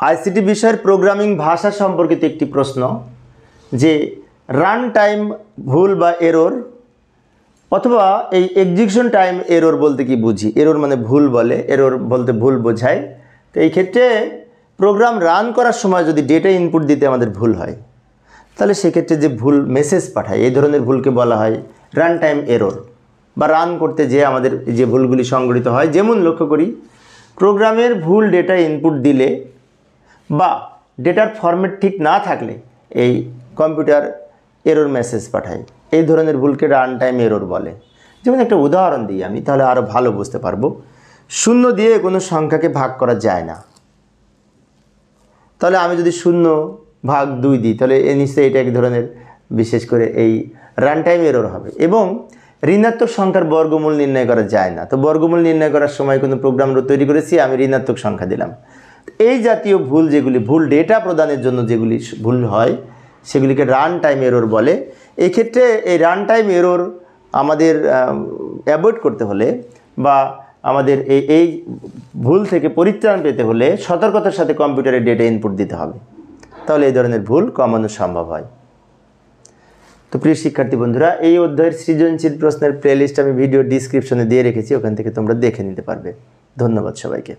ICT বিষয়ের programming ভাষা সম্পর্কিত একটি প্রশ্ন যে রান টাইম ভুল বা এরর অথবা এই এক্সিকিউশন টাইম এরর বলতে কি বুঝি। এরর মানে ভুল বলে, এরর বলতে ভুল বোঝায়। তো এই ক্ষেত্রে প্রোগ্রাম রান করার সময় যদি ডেটা ইনপুট দিতে আমাদের ভুল হয়, তাহলে সেক্ষেত্রে যে ভুল মেসেজ পাঠায় এই ধরনের ভুলকে বলা হয় রান টাইম এরর। বা রান করতে যে আমাদের যে ভুলগুলি সংঘটিত হয়, যেমন লক্ষ্য করি প্রোগ্রামের ভুল ডেটা ইনপুট দিলে বা ডেটার ফরম্যাট ঠিক না থাকলে এই কম্পিউটার এরর মেসেজ পাঠায়। এই ধরনের ভুলকে রান টাইম এরর বলে। যেমন একটা উদাহরণ দিই আমি, তাহলে আরও ভালো বুঝতে পারবো। 0 দিয়ে কোনো সংখ্যাকে ভাগ করা যায় না, তাহলে আমি যদি 0/2 দিই তাহলে নিশ্চয়ই এটা এক ধরনের বিশেষ করে এই রান টাইম এরর হবে। এবং ঋণাত্মক সংখ্যার বর্গমূল নির্ণয় করা যায় না, তো বর্গমূল নির্ণয় করার সময় কোনো প্রোগ্রাম তৈরি করেছি, আমি ঋণাত্মক সংখ্যা দিলাম। এই জাতীয় ভুল যেগুলি ভুল ডেটা প্রদানের জন্য যেগুলি ভুল হয় সেগুলিকে রান টাইম এরর বলে। এই ক্ষেত্রে এই রান টাইম এরর আমাদের অ্যাভয়েড করতে হলে বা আমাদের এই ভুল থেকে পরিত্রাণ পেতে হলে সতর্কতার সাথে কম্পিউটারে ডেটা ইনপুট দিতে হবে, তাহলে এই ধরনের ভুল কমানো সম্ভব হয়। তো প্রিয় শিক্ষার্থী বন্ধুরা, এই অধ্যায়ের সৃজনশীল প্রশ্নের প্লেলিস্ট আমি ভিডিও ডিসক্রিপশনে দিয়ে রেখেছি, ওখান থেকে তোমরা দেখে নিতে পারবে। ধন্যবাদ সবাইকে।